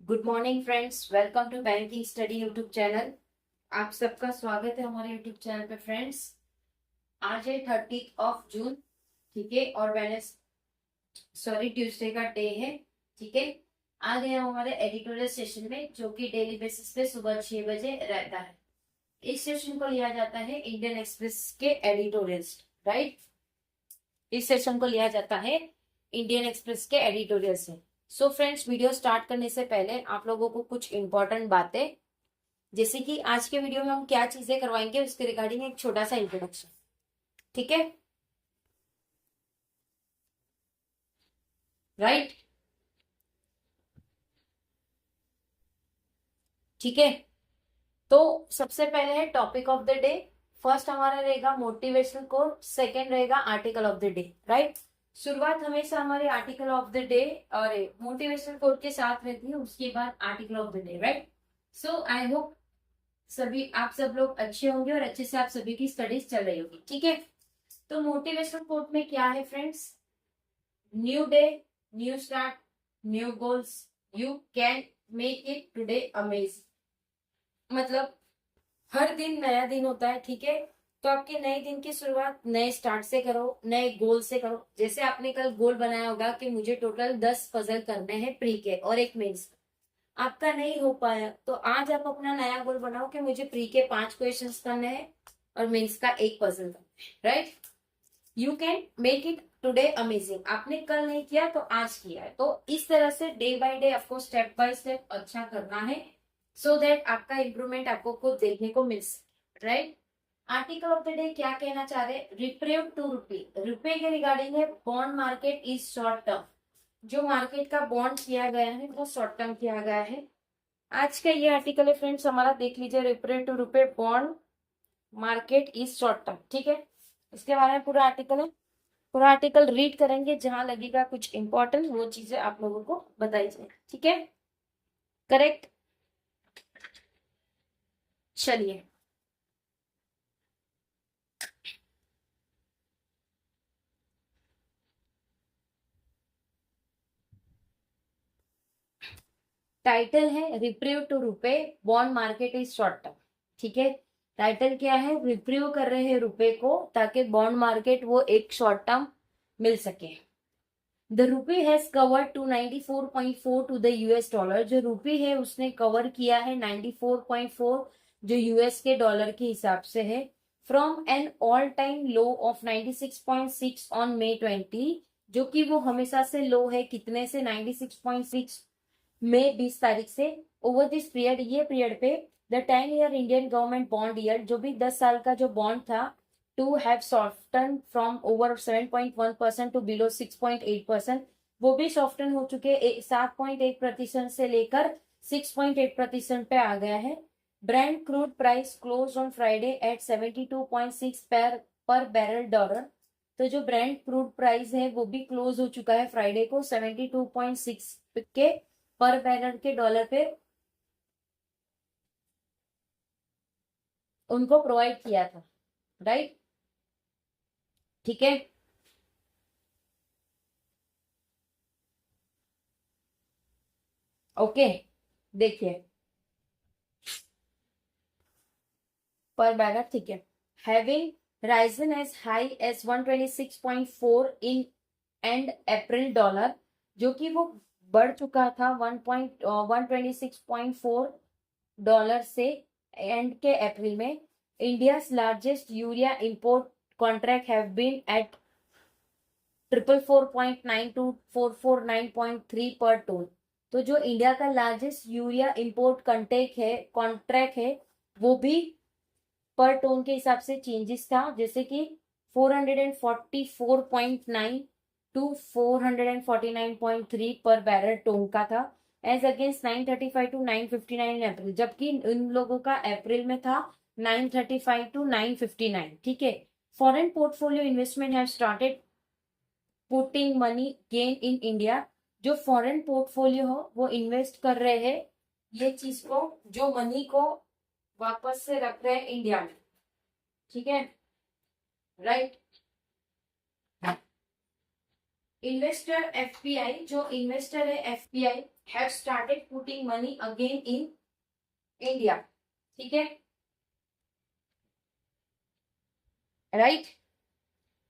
Good morning friends, welcome to banking study YouTube channel. आप सबका स्वागत है हमारे यूट्यूब चैनल पे फ्रेंड्स। आज है 30 जून, ठीक है, और ट्यूसडे का डे है, ठीक है। आ गए हम हमारे एडिटोरियल सेशन में, जो कि डेली बेसिस पे सुबह 6 बजे रहता है। इस सेशन को लिया जाता है इंडियन एक्सप्रेस के एडिटोरियल्स, राइट। इस सेशन को लिया जाता है इंडियन एक्सप्रेस के एडिटोरियल से। सो फ्रेंड्स, वीडियो स्टार्ट करने से पहले आप लोगों को कुछ इंपॉर्टेंट बातें, जैसे कि आज के वीडियो में हम क्या चीजें करवाएंगे उसके रिगार्डिंग एक छोटा सा इंट्रोडक्शन, ठीक है, राइट। ठीक है, तो सबसे पहले है topic of the day. First हमारा रहेगा मोटिवेशनल कोट, सेकेंड रहेगा article of the day, right. शुरुआत हमेशा हमारे आर्टिकल ऑफ द डे और मोटिवेशनल कोट के साथ रहती है, उसके बाद article of the day, right. So I hope सभी आप सब लोग अच्छे होंगे और अच्छे से आप सभी की स्टडीज चल रही होगी, ठीक है। तो मोटिवेशनल कोट में क्या है friends? New day, new start, new goals, you can make it today amazing. मतलब हर दिन नया दिन होता है, ठीक है। तो आपके नए दिन की शुरुआत नए स्टार्ट से करो, नए गोल से करो। जैसे आपने कल गोल बनाया होगा कि मुझे टोटल 10 पजल करने हैं प्री के और एक मेंस, आपका नहीं हो पाया, तो आज आप अपना नया गोल बनाओ कि मुझे प्री के 5 क्वेश्चंस करने हैं और मेंस का एक पजल करना है, right. You can make it today amazing. आपने कल नहीं किया तो आज किया है, तो इस तरह से डे बाय डे आपको स्टेप बाय स्टेप अच्छा करना है, सो दैट आपका इंप्रूवमेंट आपको खुद देखने को मिल सके, right. Article of the day क्या कहना चाह रहे हैं? रिप्रेव टू रुपी, रुपए के रिगार्डिंग है। Bond market is short term, जो मार्केट का बॉन्ड किया गया है वो शॉर्ट टर्म किया गया है। आज का ये आर्टिकल है फ्रेंड्स हमारा, देख लीजिए, रिप्रेव टू रुपए bond market is short term, ठीक है। इसके बारे में पूरा आर्टिकल है, पूरा आर्टिकल रीड करेंगे, जहां लगेगा कुछ इंपॉर्टेंट वो चीजें आप लोगों को बताई जाए, ठीक है, करेक्ट। चलिए, टाइटल है रिप्रीव टू रुपए bond market is short term, ठीक है। टाइटल क्या है? रिप्रीव कर रहे हैं रुपए को ताकि बॉन्ड मार्केट वो एक शॉर्ट टर्म मिल सके। The rupee has covered to 94.4 to the US dollar. जो रूपी है उसने कवर किया है 94.4, जो यूएस के डॉलर के हिसाब से है, from an all time low of 96.6 on May 20, जो कि वो हमेशा से लो है, कितने से? 96.6 मई 20 तारीख से। ओवर दिस पीरियड, ये पीरियड पे, the 10 year Indian government bond year, जो भी 10 साल का जो बॉन्ड था, to have soften from over 7.1% to below 6.8%, वो भी सॉफ्टन हो चुके, 7.1% से लेकर 6.8% पे आ गया है। Brand crude price close on Friday at 72.6 per barrel dollar. तो जो ब्रांड क्रूड प्राइस है वो भी क्लोज हो चुका है फ्राइडे को 72.6 के पर बैरल के डॉलर पे उनको प्रोवाइड किया था, राइट, ठीक है। ओके, देखिए, पर बैरल, ठीक है, having risen as high as 126.4 in end April dollar, जो कि वो बढ़ चुका था 126.4 डॉलर से एंड के अप्रैल में। India's largest urea import contract have been at 444.9 to 449.3 पर टन। तो जो इंडिया का लार्जेस्ट यूरिया इंपोर्ट कॉन्ट्रैक्ट है वो भी पर टन के हिसाब से चेंजेस था, जैसे कि 444.9 टू 449.3 पर बैरल टोन का था, एज अगेंस्ट 935 टू 959 इन अप्रैल, जबकि इन लोगों का अप्रैल में था 935 टू 959, ठीक है। Foreign portfolio investment have started putting money gain in India. जो फॉरेन पोर्टफोलियो हो वो इन्वेस्ट कर रहे हैं ये चीज को, जो मनी को वापस से रख रहे हैं इंडिया में, ठीक है, राइट। इन्वेस्टर एफपीआई, जो इन्वेस्टर है FPI, have started putting money again in India, ठीक है, राइट।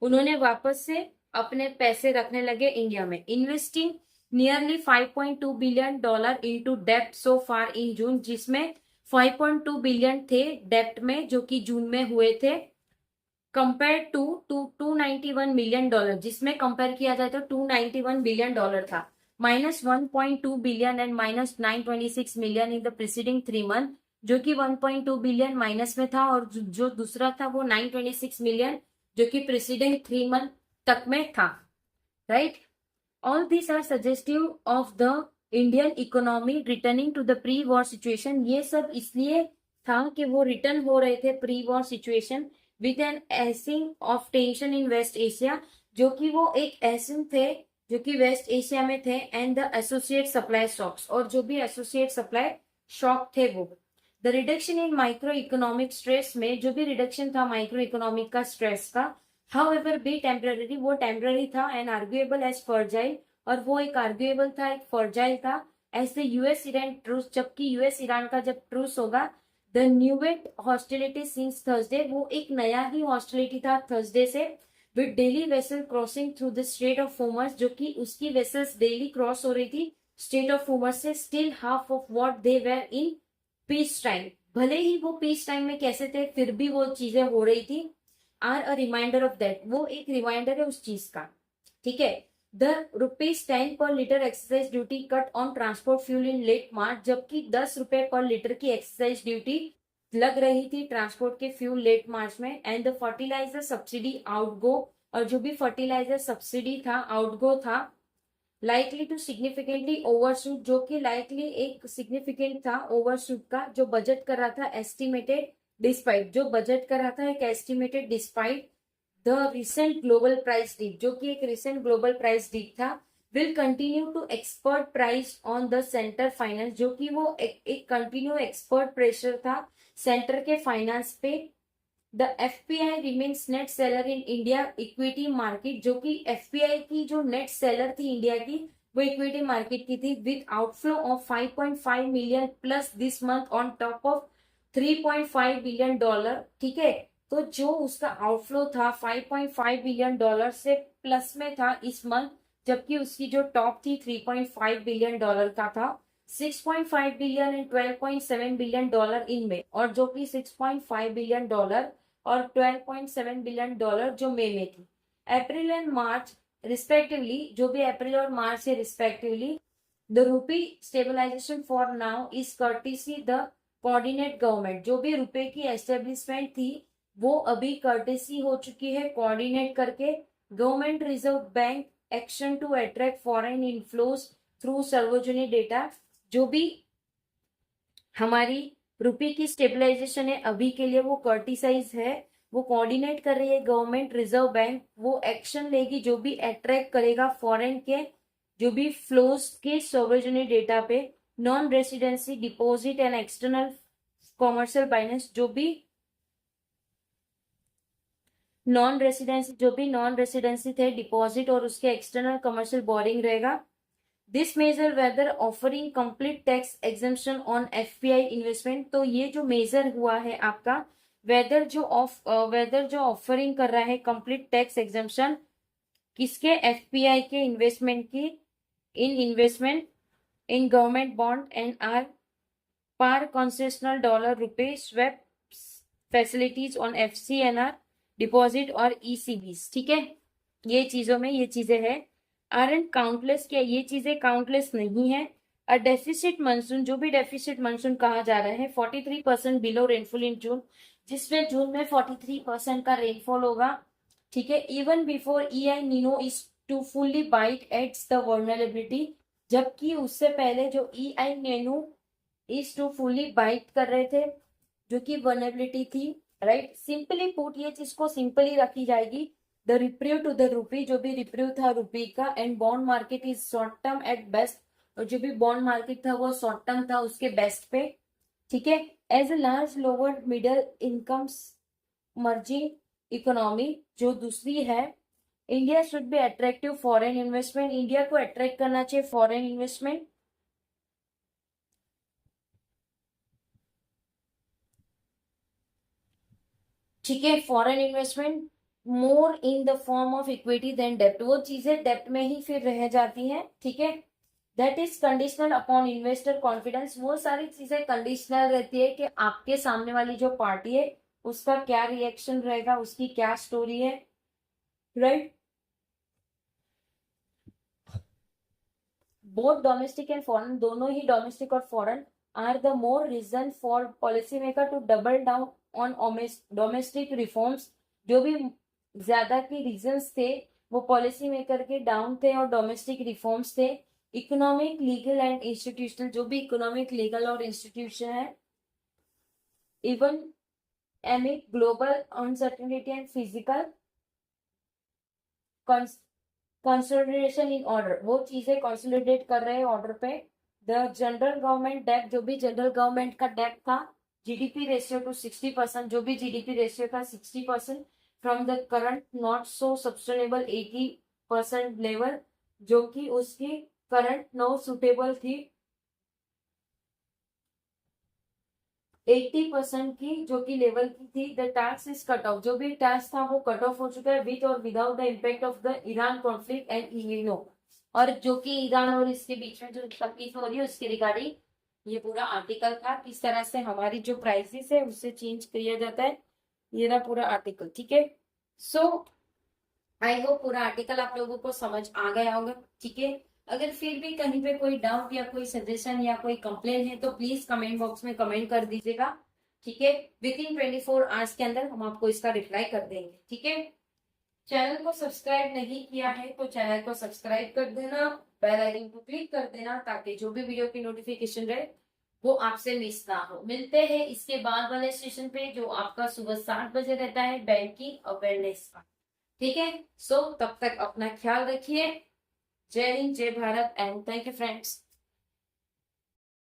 उन्होंने वापस से अपने पैसे रखने लगे इंडिया में, इन्वेस्टिंग नियरली $5.2 बिलियन इनटू डेप्ट सो फार इन जून, जिसमें 5.2 बिलियन थे डेप्ट में जो कि जून में हुए थे, कंपेयर टू $291 मिलियन, जिसमें कंपेयर किया जाए तो $291 बिलियन था, -1.2 billion and -926 million in the preceding 3 month, जो कि 1.2 बिलियन माइनस में था, और जो दूसरा था वो 926 मिलियन जो कि प्रीसीडिंग 3 मंथ तक में था, right. All this are suggestive of the Indian economy returning to the pre war situation. ये सब इसलिए था कि वो रिटर्न हो रहे थे pre war situation with an easing of tension in West Asia, जो कि वो एक एसिंग थे जो कि वेस्ट एशिया में थे, and the associate supply shocks, और जो भी एसोसिएट सप्लाई शॉक थे वो। The reduction in micro economic stress में जो भी रिडक्शन था माइक्रो इकोनॉमिक का स्ट्रेस का, हाउएवर बी टेम्पररी, वो टेम्पररी था, एंड आर्ग्यूएबल एज फर्जाइल, और वो एक आर्ग्यूएबल था, एक फर्जाइल था, as the US Iran truce, जबकि यूएस ईरान का जब ट्रूस होगा, the renewed hostility since Thursday, वो एक नया ही हॉस्टिलिटी था थर्सडे से, with daily vessel crossing through the straight of Hormuz, जो कि उसकी वेसल्स डेली क्रॉस हो रही थी स्ट्रेट ऑफ होर्मुज से, still half of what they were in peace time, भले ही वो पीस टाइम में कैसे थे फिर भी वो चीजें हो रही थी, are a reminder of that, वो एक रिमाइंडर है उस चीज का, ठीक है। The ₹10 per litre excise duty cut on transport fuel in late March, जबकि ₹10 पर लीटर की एक्साइज ड्यूटी लग रही थी ट्रांसपोर्ट के फ्यूल लेट मार्च में, and the fertiliser subsidy outgo, और जो भी फर्टिलाइजर सब्सिडी था आउटगो था, लाइकली टू सिग्निफिकेंटली ओवरशूट, जो कि लाइकली एक सिग्निफिकेंट था ओवरशूट का, जो बजट कर रहा था एस्टिमेटेड डिस्पाइट, जो बजट कर रहा था एक estimated despite the recent global price dip, जो कि एक रिसेंट ग्लोबल प्राइस डिप था, will continue to expert price on the centre finance, जो कि वो एक कंटिन्यू एक्सपर्ट प्रेशर था सेंटर के फाइनेंस पे। The FPI remains net seller in India equity market, जो कि एफपीआई की जो नेट सेलर थी इंडिया की वो इक्विटी मार्केट की थी, with outflow of 5.5 million plus this month on top of $3.5 billion, ठीक है। तो जो उसका आउटफ्लो था $5.5 बिलियन से प्लस में था इस मंथ, जबकि उसकी जो टॉप थी $3.5 बिलियन का था, 6.5 बिलियन एंड $12.7 बिलियन इनमें, और जो कि $6.5 बिलियन और $12.7 बिलियन जो मई में थी। अप्रैल एंड मार्च रिस्पेक्टिवली, जो भी अप्रैल और मार्च से respectively, the rupee stabilisation for now is courtesy the coordinate government, जो भी रुपए की एस्टेब्लिशमेंट थी वो अभी कर्टेसी हो चुकी है कोऑर्डिनेट करके। Government Reserve Bank action to attract foreign inflows through सर्वोजनी डेटा, जो भी हमारी रुपये की स्टेबलाइजेशन है अभी के लिए वो कर्टिसाइज है, वो कोऑर्डिनेट कर रही है गवर्नमेंट रिजर्व बैंक, वो एक्शन लेगी जो भी अट्रैक्ट करेगा फॉरेन के जो भी फ्लोज के सर्वोजनी डेटा पे, non residency deposit and external commercial बाइनेंस, जो भी नॉन रेसिडेंसी थे डिपॉजिट और उसके एक्सटर्नल कमर्शियल बोरिंग रहेगा। This major whether offering complete tax exemption on FPI investment, तो ये जो मेजर हुआ है आपका वेदर जो ऑफरिंग कर रहा है कंप्लीट टैक्स एग्जेम्पशन किसके, एफपीआई के इन्वेस्टमेंट की, in investment in government bond and are par concessional dollar rupee swap facilities on FCNR deposit और ईसीबीस, ठीक है। ये चीजों में ये चीजें हैं, आर एंड काउंटलेस, क्या ये चीजें काउंटलेस नहीं है। अ डेफिसिट मानसून, जो भी डेफिसिट मानसून कहा जा रहा है, 43% बिलो रेनफॉल इन जून, जिसमें जून में 43% का रेनफॉल होगा, ठीक है। Even before El Nino is to fully bite eats the vulnerability, जबकि उससे पहले जो El Nino is to fully bite कर रहे थे जो कि वर्नेबिलिटी थी, राइट। सिंपली पुट, ये चीज को सिंपली रखी जाएगी, द रिप्रिव टू द रूपी, जो भी रिप्रिव था रूपी का, and bond market is short term at best, और जो भी बॉन्ड मार्केट था वो शॉर्ट टर्म था उसके बेस्ट पे, ठीक है। As a large lower middle incomes merging economy, जो दूसरी है, India should be attractive foreign investment, India को अट्रैक्ट करना चाहिए फॉरेन इन्वेस्टमेंट, ठीक है, foreign investment more in the form of equity than डेप्ट, वो चीजें डेप्ट में ही फिर रह जाती हैं, ठीक है। That is conditional upon investor confidence, वो सारी चीजें कंडीशनल रहती है कि आपके सामने वाली जो पार्टी है उसका क्या रिएक्शन रहेगा, उसकी क्या स्टोरी है, right. Both domestic and foreign, दोनों ही डोमेस्टिक और foreign are the more reason for policy maker to double down on domestic reforms, जो भी ज्यादा के रीजंस थे वो पॉलिसी मेकर के डाउन थे और डोमेस्टिक रिफॉर्म्स थे। इकोनॉमिक लीगल एंड इंस्टीट्यूशनल, जो भी इकोनॉमिक लीगल और इंस्टीट्यूशन है, even एमिड global uncertainty and physical consolidation in order, वो चीजें कंसोलिडेट कर रहे हैं ऑर्डर पे। द जनरल गवर्नमेंट डेट, जो भी जनरल गवर्नमेंट का डेट था, जीडीपी रेशियो टू 60%, जो भी जीडीपी रेशियो था 60% from the current not so sustainable 80% level, जो कि उसकी करंट नो सुटेबल थी 80% की, जो कि लेवल की थी। The tax is cut off, जो भी टैक्स था वो कट ऑफ हो चुका है विद और without the impact of the Iran conflict and UNO, और जो कि ईरान और इसके बीच में जो तकलीफ हो रही है उसके रिगार्डिंग ये पूरा आर्टिकल था, किस तरह से हमारी जो प्राइसेस है उससे चेंज किया जाता है, ये रहा पूरा आर्टिकल, ठीक है। सो आई होप पूरा आर्टिकल आप लोगों को समझ आ गया होगा, ठीक है। अगर फिर भी कहीं पे कोई डाउट या कोई सजेशन या कोई कंप्लेन है तो प्लीज कमेंट बॉक्स में कमेंट कर दीजिएगा, ठीक है। विद इन 24 आवर्स के अंदर हम आपको इसका रिप्लाई कर देंगे, ठीक है। चैनल को सब्सक्राइब नहीं किया है तो चैनल को सब्सक्राइब कर देना, बेल आइकन को क्लिक कर देना, ताकि जो भी वीडियो की नोटिफिकेशन रहे वो आपसे मिस ना हो। मिलते हैं इसके बाद वाले सेशन पे जो आपका सुबह 7 बजे रहता है, बैंकिंग अवेयरनेस का, ठीक है। सो तब तक अपना ख्याल रखिए। जय हिंद, जय Bharat and thank you friends.